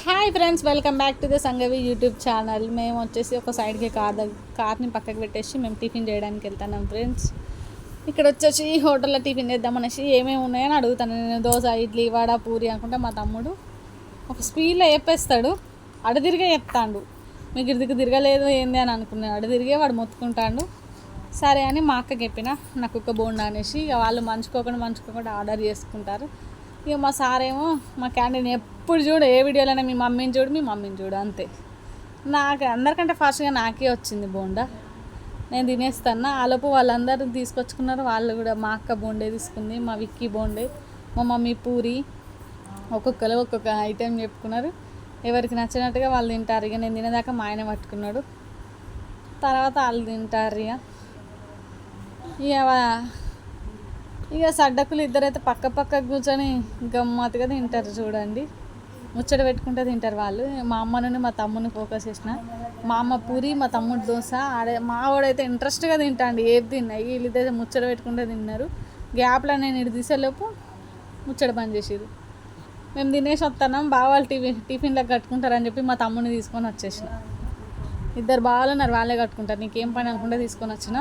Hi friends, welcome back to the Sangavi YouTube channel. మేము వచ్చేసి ఒక సైడ్కి కార్ని పక్కకు పెట్టేసి మేము టిఫిన్ చేయడానికి వెళ్తున్నాం ఫ్రెండ్స్. ఇక్కడ వచ్చేసి హోటల్లో టిఫిన్ చేద్దామనేసి ఏమేమి ఉన్నాయని అడుగుతాను నేను. దోశ, ఇడ్లీ, వడ, పూరి అనుకుంటే మా తమ్ముడు ఒక స్పీడ్లో చెప్పేస్తాడు. అడదిరిగే చెప్తాడు. మీకు ఇదికి తిరగలేదు ఏంది అని అనుకున్నాడు. అడదిరిగే వాడు మొత్తుకుంటాడు. సరే అని మా అక్కకి చెప్పిన నాకు ఒక బోండా అనేసి. ఇక వాళ్ళు మంచుకోకుండా ఆర్డర్ చేసుకుంటారు. ఇక మా సారేమో మా క్యాంటీన్ ఎప్పుడు చూడు, ఏ వీడియోలోనే మీ మమ్మీని చూడు అంతే. నాకు అందరికంటే ఫాస్ట్గా నాకే వచ్చింది బోండా. నేను తినేస్తాను. ఆలోపు వాళ్ళందరూ తీసుకొచ్చుకున్నారు. వాళ్ళు కూడా మా అక్క బోండే తీసుకుంది, మా విక్కీ బోండే, మా మమ్మీ పూరి. ఒక్కొక్కరు ఒక్కొక్క ఐటెం చెప్పుకున్నారు. ఎవరికి నచ్చినట్టుగా వాళ్ళు తింటారు. ఇక నేను తినేదాకా మా ఆయన పట్టుకున్నాడు. తర్వాత వాళ్ళు తింటారు. ఇక సడ్డకులు ఇద్దరైతే పక్క కూర్చొని గమ్మత్తుగా తింటారు. చూడండి, ముచ్చట పెట్టుకుంటే తింటారు వాళ్ళు. మా అమ్మని మా తమ్ముని ఫోకస్ చేసిన. మా అమ్మ పూరి, మా తమ్ముడు దోశ. మా వాడైతే ఇంట్రెస్ట్గా తింటాండి. ఏది తిన్నాయి వీళ్ళిద్దరైతే ముచ్చట పెట్టుకుంటే తిన్నారు. గ్యాప్లో నేను ఇటు తీసేలోపు ముచ్చట బంద్ చేసిరు. మేము తినేసి వస్తున్నాం. బావాళ్ళు టిఫిన్లకు కట్టుకుంటారని చెప్పి మా తమ్ముని తీసుకొని వచ్చేసిన. ఇద్దరు బావాలు ఉన్నారు, వాళ్ళే కట్టుకుంటారు. నీకేం పని అనుకుంటే తీసుకొని వచ్చిన.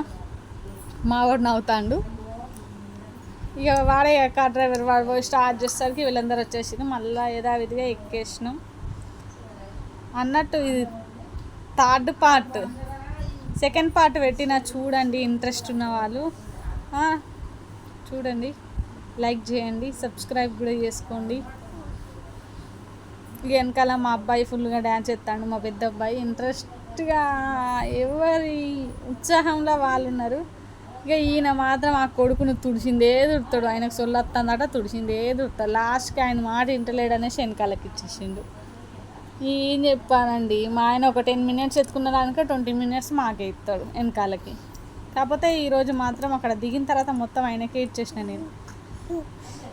మా వాడు నవ్వుతాడు. ఇక వాడే కార్ డ్రైవర్. వాడు పోయి స్టార్ట్ చేసేసరికి వీళ్ళందరూ వచ్చేసింది. మళ్ళీ యథావిధిగా ఎక్కేసినాం అన్నట్టు. ఇది థర్డ్ పార్ట్. సెకండ్ పార్ట్ పెట్టిన చూడండి, ఇంట్రెస్ట్ ఉన్న వాళ్ళు చూడండి, లైక్ చేయండి, సబ్స్క్రైబ్ కూడా చేసుకోండి. ఇక వెనకాల మా అబ్బాయి ఫుల్గా డ్యాన్స్ చేస్తాడు. మా పెద్ద అబ్బాయి ఇంట్రెస్ట్గా, ఎవరి ఉత్సాహంలో వాళ్ళు ఉన్నారు. ఇక ఈయన మాత్రం ఆ కొడుకును తుడిచిందే తుడతాడు. ఆయనకు సొల్లొస్తుందట, తుడిచిందే తుడతాడు. లాస్ట్కి ఆయన మాట ఇంటలేడనేసి వెనకాలకి ఇచ్చేసిండు. ఏం చెప్పానండి, మా ఆయన ఒక 10 minutes ఎత్తుకున్న దానిక 20 minutes మాకే ఇస్తాడు వెనకాలకి. కాకపోతే ఈరోజు మాత్రం అక్కడ దిగిన తర్వాత మొత్తం ఆయనకే ఇచ్చేసిన నేను.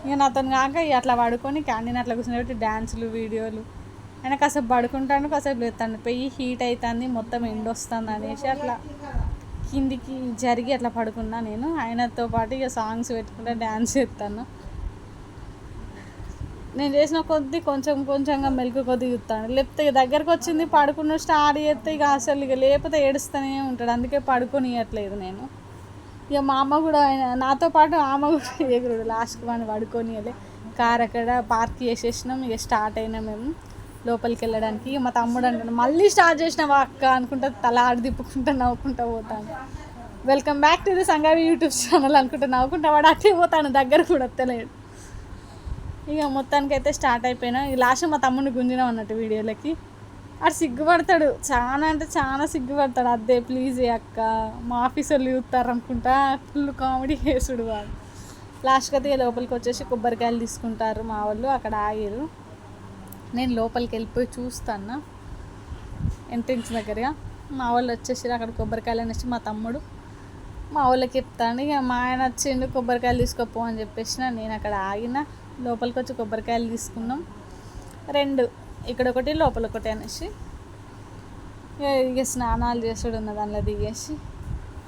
ఇక నాతో కాక అట్లా పడుకొని క్యాంటీన్ అట్లా కూర్చుని డ్యాన్సులు, వీడియోలు. ఆయన కాసేపు పడుకుంటాను, కాసేపు లేస్తాను. పెయ్యి హీట్ అవుతుంది, మొత్తం ఎండ వస్తుంది అనేసి అట్లా కిందికి జరిగి అట్లా పడుకున్నా నేను. ఆయనతో పాటు ఇక సాంగ్స్ పెట్టుకుంటే డ్యాన్స్ చేస్తాను. నేను చేసిన కొద్దీ కొంచెంగా మెలకు కొద్దీ చూస్తాను. లేకపోతే దగ్గరకు వచ్చింది పడుకున్న స్టార్ట్ చేస్తే ఇక అసలు ఇక లేకపోతే ఏడుస్తూనే ఉంటాడు. అందుకే పడుకోనియట్లేదు నేను. ఇక మా అమ్మ కూడా నాతో పాటు ఆమె కూడా ఎగురుడు. లాస్ట్కి వాడిని పడుకోనియలే. కార్ అక్కడ పార్క్ చేసేసినాం. ఇక స్టార్ట్ అయినా మేము లోపలికి వెళ్ళడానికి. మా తమ్ముడు అంటాడు, మళ్ళీ స్టార్ట్ చేసినావా అక్క అనుకుంటా తల ఆడి తిప్పుకుంటా నవ్వుకుంటా పోతాను. Welcome back to the Sangavi YouTube channel అనుకుంటా నవ్వుకుంటా వాడు అట్టే పోతాను, దగ్గర కూడా వస్తలేడు. ఇక మొత్తానికైతే స్టార్ట్ అయిపోయినా. లాస్ట్ మా తమ్ముడిని గుంజినాం అన్నట్టు వీడియోలకి. అటు సిగ్గుపడతాడు, చాలా అంటే చాలా సిగ్గుపడతాడు. అదే ప్లీజ్ అక్క, మా ఆఫీస్ వాళ్ళు చూస్తారు అనుకుంటా ఫుల్ కామెడీ చేసుడు వాడు. లాస్ట్కి అయితే లోపలికి వచ్చేసి కొబ్బరికాయలు తీసుకుంటారు మా వాళ్ళు. అక్కడ ఆగారు. నేను లోపలికి వెళ్ళిపోయి చూస్తాను ఎంట్రెన్స్ దగ్గరగా. మా వాళ్ళు వచ్చేసి అక్కడ కొబ్బరికాయలు అనేసి మా తమ్ముడు మా వాళ్ళకి చెప్తాను. ఇక మా ఆయన వచ్చిండు, కొబ్బరికాయలు తీసుకోపో అని చెప్పేసిన. నేను అక్కడ ఆగిన. లోపలికి వచ్చి కొబ్బరికాయలు తీసుకున్నాం 2, ఇక్కడ ఒకటి లోపల ఒకటి అనేసి. ఇక స్నానాలు చేసుడు ఉన్న దానిలో దిగేసి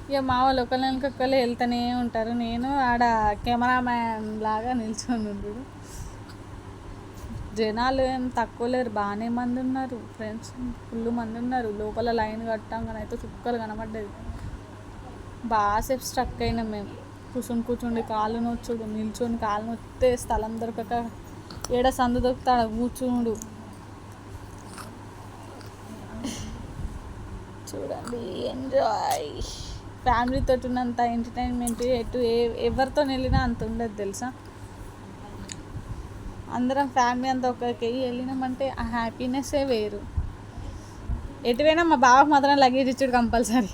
ఇక మా వాళ్ళు ఒకళ్ళు వెళ్తూనే ఉంటారు. నేను ఆడ కెమెరామ్యాన్ లాగా నిల్చొని ఉంటాడు. జనాలు ఏం తక్కువ లేరు, బాగానే మంది ఉన్నారు ఫ్రెండ్స్, ఫుల్ మంది ఉన్నారు. లోపల లైన్ కట్టాం అయితే చుక్కలు కనబడ్డది. బాగాసేపు స్ట్రక్ అయినాం మేము. కూర్చుండి కాళ్ళు నొచ్చుడు, నిల్చొని కాళ్ళు నొత్తే స్థలం దొరకక ఏడ సందు దొరుకుతాడు కూర్చుండు. చూడండి, ఎంజాయ్. ఫ్యామిలీతో ఉన్నంత ఎంటర్టైన్మెంట్ ఎవరితో వెళ్ళినా అంత ఉండదు తెలుసా. అందరం ఫ్యామిలీ అంతా ఒక్కరికి వెళ్ళినామంటే ఆ హ్యాపీనెస్సే వేరు. ఎటువైనా మా బావకి మాత్రం లగేజ్ ఇచ్చాడు కంపల్సరీ.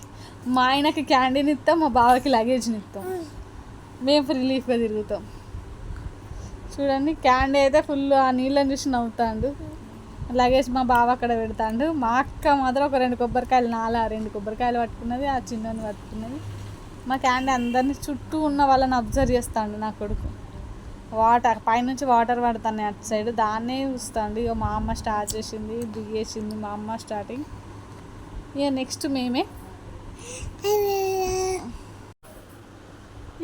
మా ఆయనకి క్యాంటీన్ ఇస్తాం, మా బావకి లగేజ్ని ఇస్తాం. మేము రిలీఫ్గా తిరుగుతాం. చూడండి, క్యాండీ అయితే ఫుల్ ఆ నీళ్ళని చూసి నవ్వుతాడు. లగేజ్ మా బావ అక్కడ పెడతాడు. మా అక్క మాత్రం ఒక 2 కొబ్బరికాయలు 2 కొబ్బరికాయలు పట్టుకున్నది, ఆ చిన్నని పట్టుకున్నది. మా క్యాండీ అందరినీ చుట్టూ ఉన్న వాళ్ళని అబ్జర్వ్ చేస్తాడు నా కొడుకు. వాటర్ పైనుంచి వాటర్ పడుతున్నాయి అటు సైడ్, దాన్నే చూస్తాండి. ఇక మా అమ్మ స్టార్ట్ చేసింది, దిగేసింది మా అమ్మ స్టార్టింగ్. ఇక నెక్స్ట్ మేమే.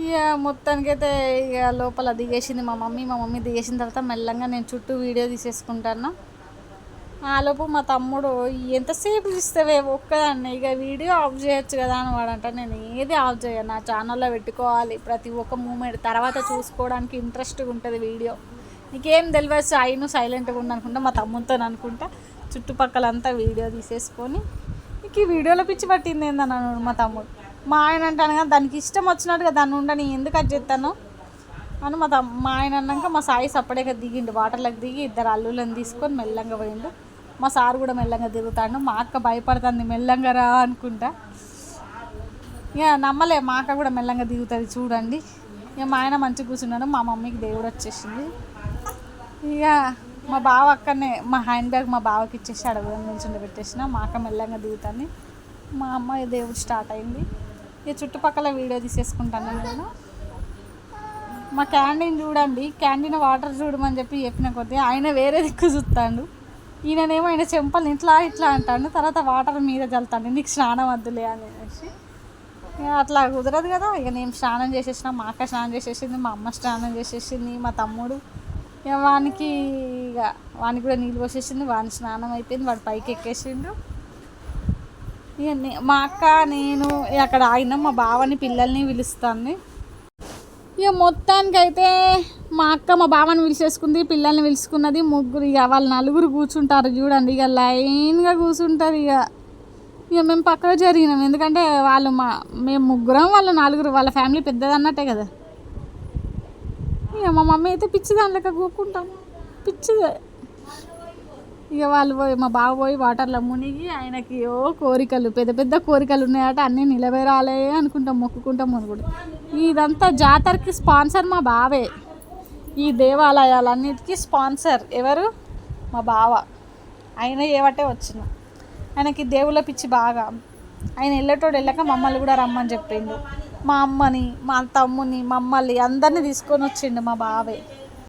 ఇక మొత్తానికైతే ఇక లోపల దిగేసింది మా మమ్మీ దిగేసిన తర్వాత మెల్లగా నేను చుట్టూ వీడియో తీసేసుకుంటాను. ఆలోపు మా తమ్ముడు ఎంతసేపు ఇస్తావే ఒక్కదాన్ని, ఇక వీడియో ఆఫ్ చేయొచ్చు కదా అని వాడంట. నేను ఏది ఆఫ్ చేయను, నా ఛానల్లో పెట్టుకోవాలి ప్రతి ఒక్క మూమెంట్, తర్వాత చూసుకోవడానికి ఇంట్రెస్ట్గా ఉంటుంది వీడియో. నీకేం తెలియదు అయిను సైలెంట్గా ఉండనుకుంటా మా తమ్ముడితో అనుకుంటా చుట్టుపక్కలంతా వీడియో తీసేసుకొని, నీకు ఈ వీడియోలో పిచ్చి పట్టింది ఏందని అన్నాడు మా తమ్ముడు. మా ఆయన అంటాను కదా దానికి ఇష్టం వచ్చినట్టుగా దాన్ని ఉండని ఎందుకు అది చేస్తాను అని మా ఆయన అన్నాక మా సాయి సపరేట్గా దిగిండు, వాటర్లోకి దిగి ఇద్దరు అల్లులను తీసుకొని మెల్లంగా పోయిండు. మా సార్ కూడా మెల్లంగా తిరుగుతాడు. మా అక్క భయపడుతుంది మెల్లంగా రా అనుకుంటా. ఇక నమ్మలే, మా అక్క కూడా మెల్లంగా దిగుతుంది చూడండి. ఇక మా ఆయన మంచిగా కూర్చున్నాడు, మా మమ్మీకి దేవుడు వచ్చేసింది. ఇక మా బావ అక్కనే మా హ్యాండ్ బ్యాగ్ మా బావకి ఇచ్చేసి అడవి నుంచి పెట్టేసిన. మా అక్క మెల్లంగా దిగుతాను, మా అమ్మ దేవుడు స్టార్ట్ అయింది. ఇక చుట్టుపక్కల వీడియో తీసేసుకుంటాను నేను. మా క్యాంటీన్ చూడండి, క్యాంటీన్ వాటర్ చూడమని చెప్పిన కొద్దీ ఆయన వేరే దిక్కు చూస్తాడు. ఈయననేమో ఆయన చెంపలు ఇట్లా ఇట్లా అంటాడు, తర్వాత వాటర్ మీద చల్లుతాడు, నీకు స్నానం వద్దులే అనేసి. ఇక అట్లా కుదరదు కదా. ఇక నేను స్నానం చేసేసిన, మా అక్క స్నానం చేసేసింది, మా అమ్మ స్నానం చేసేసింది, మా తమ్ముడు ఇక వానికి కూడా నీళ్ళు పోసేసింది, వాని స్నానం అయిపోయింది, వాడు పైకి ఎక్కేసిండు. ఇక మా అక్క నేను అక్కడ ఆగిన మా బావని పిల్లల్ని పిలుస్తాను. ఇక మొత్తానికైతే మా అక్క మా బావని పిలిచేసుకుంది, పిల్లల్ని పిలుచుకున్నది. ముగ్గురు ఇక వాళ్ళు నలుగురు కూర్చుంటారు చూడండి, ఇక లైన్గా కూర్చుంటారు. ఇక మేము పక్కకు జరిగినాం, ఎందుకంటే మేము ముగ్గురం వాళ్ళు నలుగురు, వాళ్ళ ఫ్యామిలీ పెద్దదన్నట్టే కదా. ఇక మా మమ్మీ అయితే పిచ్చి దానిలోకి కూకుంటాం, పిచ్చిదే. ఇక వాళ్ళు పోయి మా బావ పోయి వాటర్లో మునిగి ఆయనకి కోరికలు పెద్ద పెద్ద కోరికలు ఉన్నాయట, అన్నీ నిలబెరాలే అనుకుంటాం, మొక్కుకుంటాం అనుకుంటాం. ఇదంతా జాతరకి స్పాన్సర్ మా బావే, ఈ దేవాలయాలన్నిటికీ స్పాన్సర్ ఎవరు? మా బావ. ఆయన ఏవటే వచ్చిన ఆయనకి దేవుళ్ళ పిచ్చి బాగా. ఆయన వెళ్ళక మమ్మల్ని కూడా రమ్మని చెప్పిండు. మా అమ్మని, మా తమ్ముని, మమ్మల్ని అందరినీ తీసుకొని వచ్చిండు మా బావే.